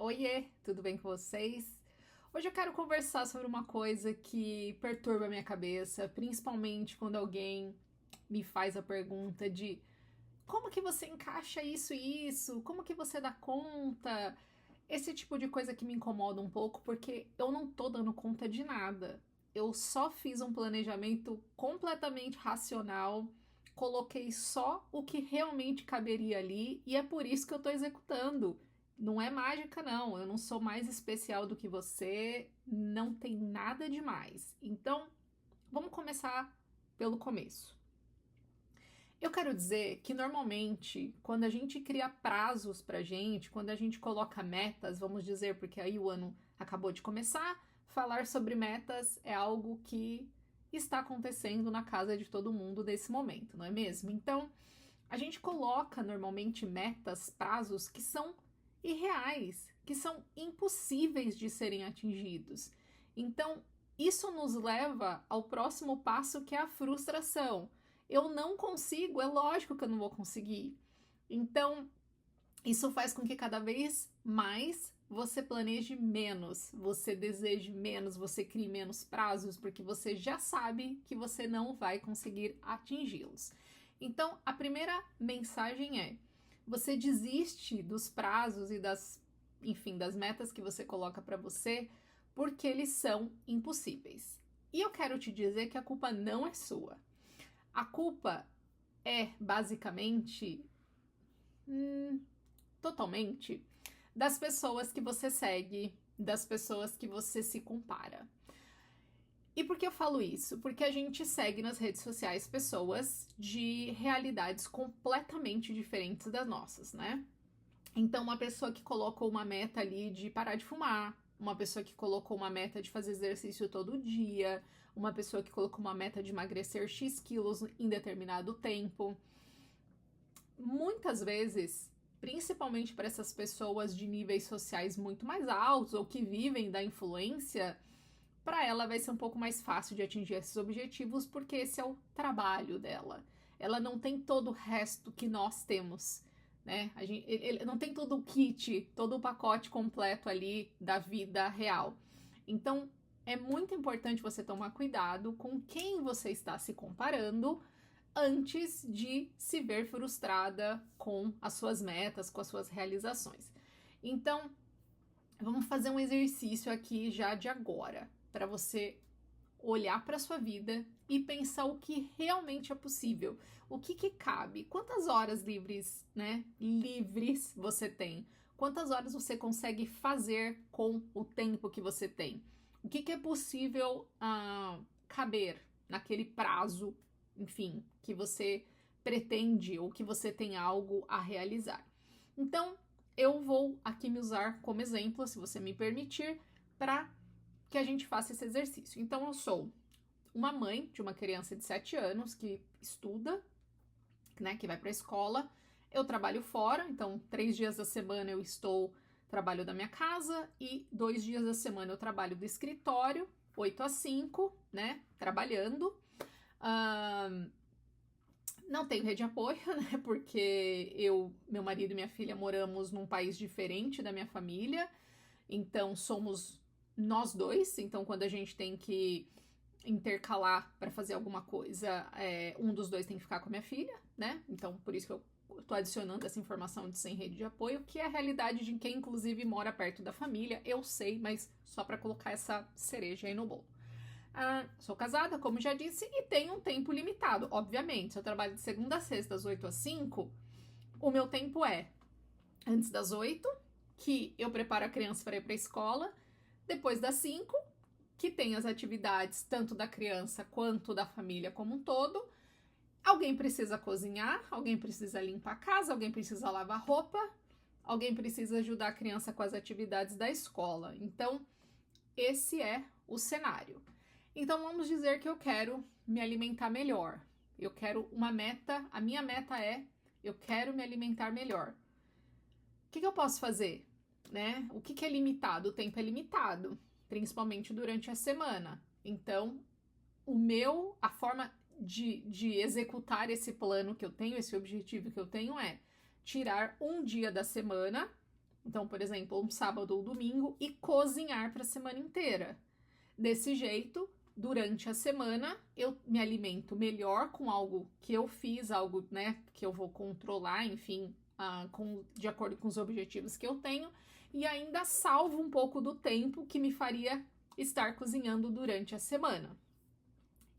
Oiê, tudo bem com vocês? Hoje eu quero conversar sobre uma coisa que perturba a minha cabeça, principalmente quando alguém me faz a pergunta de como que você encaixa isso e isso? Como que você dá conta? Esse tipo de coisa que me incomoda um pouco, porque eu não tô dando conta de nada. Eu só fiz um planejamento completamente racional, coloquei só o que realmente caberia ali e é por isso que eu tô executando. Não é mágica, não. Eu não sou mais especial do que você, não tem nada demais. Então, vamos começar pelo começo. Eu quero dizer que normalmente, quando a gente cria prazos pra gente, quando a gente coloca metas, vamos dizer, porque aí o ano acabou de começar, falar sobre metas é algo que está acontecendo na casa de todo mundo nesse momento, não é mesmo? Então, a gente coloca normalmente metas, prazos que são irreais, que são impossíveis de serem atingidos. Então, isso nos leva ao próximo passo, que é a frustração. Eu não consigo, é lógico que eu não vou conseguir. Então, isso faz com que cada vez mais você planeje menos, você deseje menos, você crie menos prazos, porque você já sabe que você não vai conseguir atingi-los. Então, a primeira mensagem é: você desiste dos prazos e enfim, das metas que você coloca para você, porque eles são impossíveis. E eu quero te dizer que a culpa não é sua. A culpa é basicamente totalmente das pessoas que você segue, das pessoas que você se compara. E por que eu falo isso? Porque a gente segue nas redes sociais pessoas de realidades completamente diferentes das nossas, né? Então, uma pessoa que colocou uma meta ali de parar de fumar, uma pessoa que colocou uma meta de fazer exercício todo dia, uma pessoa que colocou uma meta de emagrecer X quilos em determinado tempo. Muitas vezes, principalmente para essas pessoas de níveis sociais muito mais altos ou que vivem da influência, para ela vai ser um pouco mais fácil de atingir esses objetivos, porque esse é o trabalho dela. Ela não tem todo o resto que nós temos, né? Ele não tem todo o kit, todo o pacote completo ali da vida real. Então, é muito importante você tomar cuidado com quem você está se comparando antes de se ver frustrada com as suas metas, com as suas realizações. Então, vamos fazer um exercício aqui já de agora, para você olhar para sua vida e pensar o que realmente é possível, o que cabe, quantas horas livres, né, livres você tem, quantas horas você consegue fazer com o tempo que você tem, o que é possível caber naquele prazo, enfim, que você pretende ou que você tem algo a realizar. Então, eu vou aqui me usar como exemplo, se você me permitir, para que a gente faça esse exercício. Então, eu sou uma mãe de uma criança de 7 anos que estuda, né, que vai para a escola. Eu trabalho fora, então 3 dias da semana eu trabalho da minha casa e 2 dias da semana eu trabalho do escritório, 8 a 5, né, trabalhando. Não tenho rede de apoio, né, porque meu marido e minha filha moramos num país diferente da minha família, então somos nós dois, então quando a gente tem que intercalar para fazer alguma coisa, um dos dois tem que ficar com a minha filha, né? Então, por isso que eu tô adicionando essa informação de sem rede de apoio, que é a realidade de quem, inclusive, mora perto da família. Eu sei, mas só para colocar essa cereja aí no bolo. Sou casada, como já disse, e tenho um tempo limitado. Obviamente, se eu trabalho de segunda a sexta, das 8 às 5, o meu tempo é antes das 8, que eu preparo a criança para ir para a escola, depois das 5, que tem as atividades tanto da criança quanto da família como um todo. Alguém precisa cozinhar, alguém precisa limpar a casa, alguém precisa lavar roupa, alguém precisa ajudar a criança com as atividades da escola. Então, esse é o cenário. Então, vamos dizer que eu quero me alimentar melhor. Eu quero uma meta, a minha meta é: eu quero me alimentar melhor. O que eu posso fazer? Né? O que é limitado? O tempo é limitado, principalmente durante a semana. Então, a forma de executar esse plano que eu tenho, esse objetivo que eu tenho é tirar um dia da semana Então, por exemplo, um sábado ou domingo e cozinhar para a semana inteira. Desse jeito, durante a semana, eu me alimento melhor com algo que eu fiz, algo, né, que eu vou controlar, enfim, de acordo com os objetivos que eu tenho, e ainda salvo um pouco do tempo que me faria estar cozinhando durante a semana.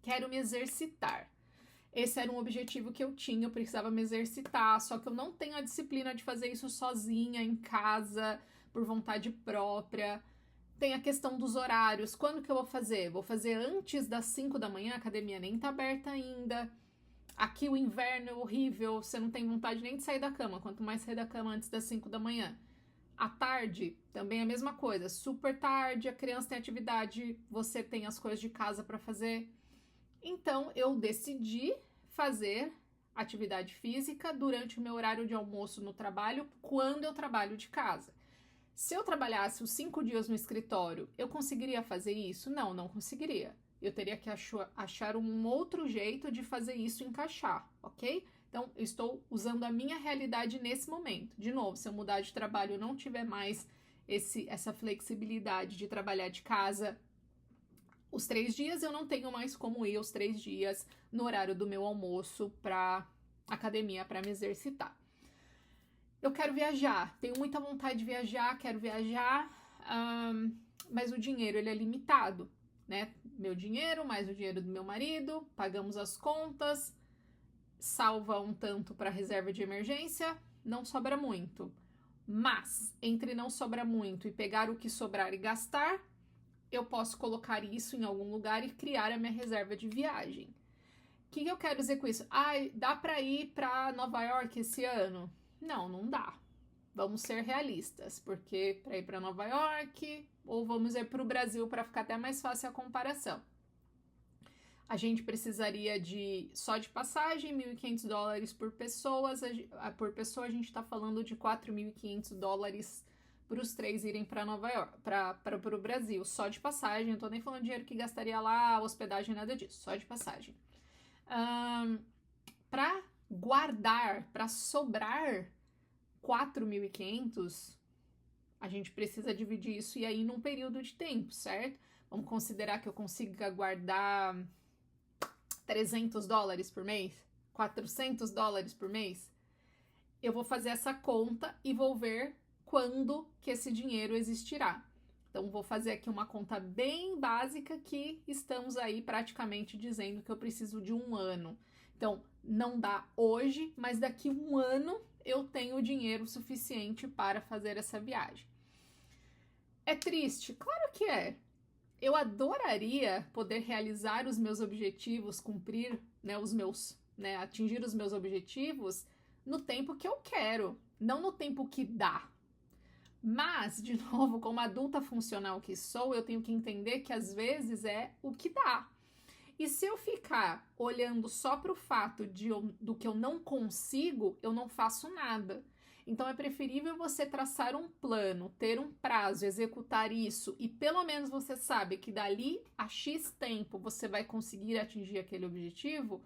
Quero me exercitar. Esse era um objetivo que eu tinha, eu precisava me exercitar, só que eu não tenho a disciplina de fazer isso sozinha, em casa, por vontade própria. Tem a questão dos horários, quando que eu vou fazer? Vou fazer antes das 5 da manhã, a academia nem tá aberta ainda. Aqui o inverno é horrível, você não tem vontade nem de sair da cama, quanto mais sair da cama antes das 5 da manhã. À tarde, também é a mesma coisa, super tarde, a criança tem atividade, você tem as coisas de casa para fazer. Então, eu decidi fazer atividade física durante o meu horário de almoço no trabalho, quando eu trabalho de casa. Se eu trabalhasse os 5 dias no escritório, eu conseguiria fazer isso? Não, não conseguiria. Eu teria que achar um outro jeito de fazer isso encaixar, ok? Então, eu estou usando a minha realidade nesse momento. De novo, se eu mudar de trabalho e não tiver mais essa flexibilidade de trabalhar de casa, os 3 dias eu não tenho mais como ir os 3 dias no horário do meu almoço para academia, para me exercitar. Eu quero viajar, tenho muita vontade de viajar, quero viajar, mas o dinheiro ele é limitado, né? Meu dinheiro, mais o dinheiro do meu marido, pagamos as contas, salva um tanto para reserva de emergência, não sobra muito. Mas, entre não sobrar muito e pegar o que sobrar e gastar, eu posso colocar isso em algum lugar e criar a minha reserva de viagem. O que eu quero dizer com isso? Dá para ir para Nova York esse ano? Não, não dá. Vamos ser realistas, porque para ir para Nova York ou vamos ir para o Brasil para ficar até mais fácil a comparação. A gente precisaria só de passagem, $1.500 por pessoa. Por pessoa a gente está falando de $4.500 para os 3 irem para Nova York, para o Brasil, só de passagem. Não tô nem falando dinheiro que gastaria lá, hospedagem, nada disso, só de passagem. Para guardar, para sobrar 4.500, a gente precisa dividir isso e aí num período de tempo, certo? Vamos considerar que eu consiga guardar $300 por mês, $400 por mês. Eu vou fazer essa conta e vou ver quando que esse dinheiro existirá. Então, vou fazer aqui uma conta bem básica que estamos aí praticamente dizendo que eu preciso de 1 ano. Então, não dá hoje, mas daqui 1 ano eu tenho dinheiro suficiente para fazer essa viagem. É triste? Claro que é. Eu adoraria poder realizar os meus objetivos, cumprir, atingir os meus objetivos no tempo que eu quero, não no tempo que dá. Mas, de novo, como adulta funcional que sou, eu tenho que entender que às vezes é o que dá. E se eu ficar olhando só para o fato do que eu não consigo, eu não faço nada. Então é preferível você traçar um plano, ter um prazo, executar isso e pelo menos você sabe que dali a X tempo você vai conseguir atingir aquele objetivo.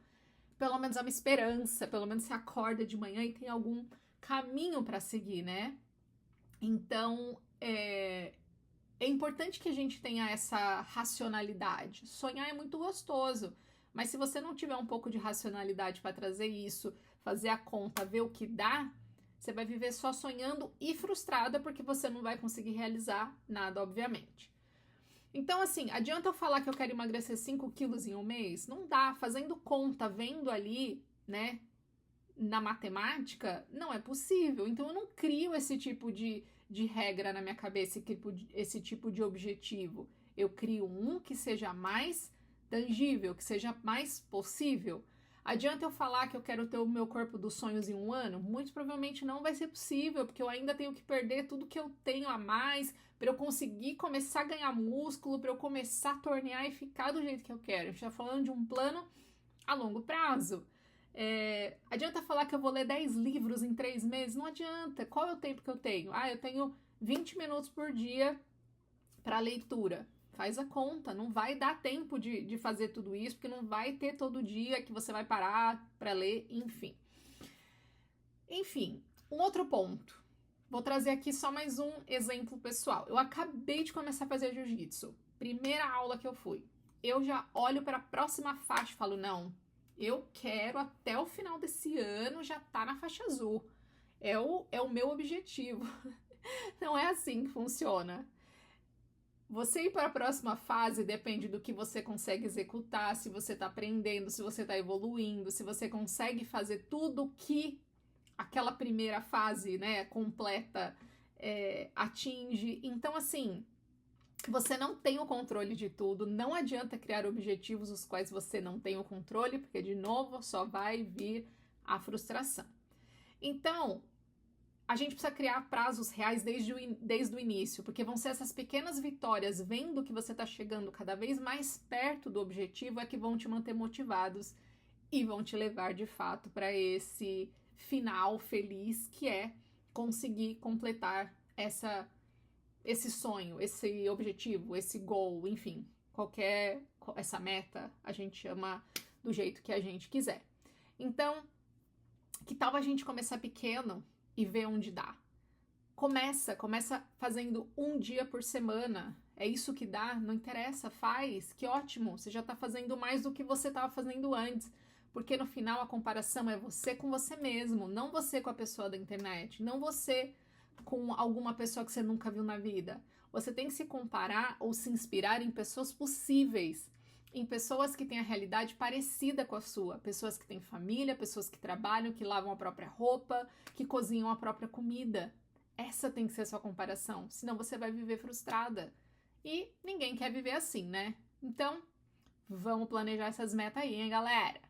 Pelo menos é uma esperança, pelo menos você acorda de manhã e tem algum caminho para seguir, né? Então, é importante que a gente tenha essa racionalidade. Sonhar é muito gostoso, mas se você não tiver um pouco de racionalidade para trazer isso, fazer a conta, ver o que dá, você vai viver só sonhando e frustrada porque você não vai conseguir realizar nada, obviamente. Então, assim, adianta eu falar que eu quero emagrecer 5 quilos em um mês? Não dá. Fazendo conta, vendo ali, né, na matemática, não é possível. Então, eu não crio esse tipo de regra na minha cabeça, esse tipo de objetivo. Eu crio um que seja mais tangível, que seja mais possível. Adianta eu falar que eu quero ter o meu corpo dos sonhos em 1 ano? Muito provavelmente não vai ser possível, porque eu ainda tenho que perder tudo que eu tenho a mais para eu conseguir começar a ganhar músculo, para eu começar a tornear e ficar do jeito que eu quero. A gente está falando de um plano a longo prazo. Adianta falar que eu vou ler 10 livros em 3 meses? Não adianta. Qual é o tempo que eu tenho? Eu tenho 20 minutos por dia para leitura. Faz a conta, não vai dar tempo de fazer tudo isso, porque não vai ter todo dia que você vai parar para ler, enfim. Enfim, um outro ponto. Vou trazer aqui só mais um exemplo pessoal. Eu acabei de começar a fazer jiu-jitsu. Primeira aula que eu fui. Eu já olho para a próxima faixa e falo, não, eu quero até o final desse ano já tá na faixa azul. É o meu objetivo. Não é assim que funciona. Você ir para a próxima fase depende do que você consegue executar, se você está aprendendo, se você está evoluindo, se você consegue fazer tudo que aquela primeira fase, né, completa, atinge. Então, assim, você não tem o controle de tudo, não adianta criar objetivos os quais você não tem o controle, porque, de novo, só vai vir a frustração. Então, a gente precisa criar prazos reais desde o início, porque vão ser essas pequenas vitórias, vendo que você está chegando cada vez mais perto do objetivo, é que vão te manter motivados e vão te levar, de fato, para esse final feliz, que é conseguir completar esse sonho, esse objetivo, esse goal, enfim, essa meta, a gente chama do jeito que a gente quiser. Então, que tal a gente começar pequeno e ver onde dá? Começa fazendo um dia por semana. É isso que dá? Não interessa, faz. Que ótimo, você já tá fazendo mais do que você estava fazendo antes. Porque no final a comparação é você com você mesmo, não você com a pessoa da internet, não você com alguma pessoa que você nunca viu na vida. Você tem que se comparar ou se inspirar em pessoas possíveis, em pessoas que têm a realidade parecida com a sua, pessoas que têm família, pessoas que trabalham, que lavam a própria roupa, que cozinham a própria comida. Essa tem que ser a sua comparação, senão você vai viver frustrada. E ninguém quer viver assim, né? Então, vamos planejar essas metas aí, hein, galera?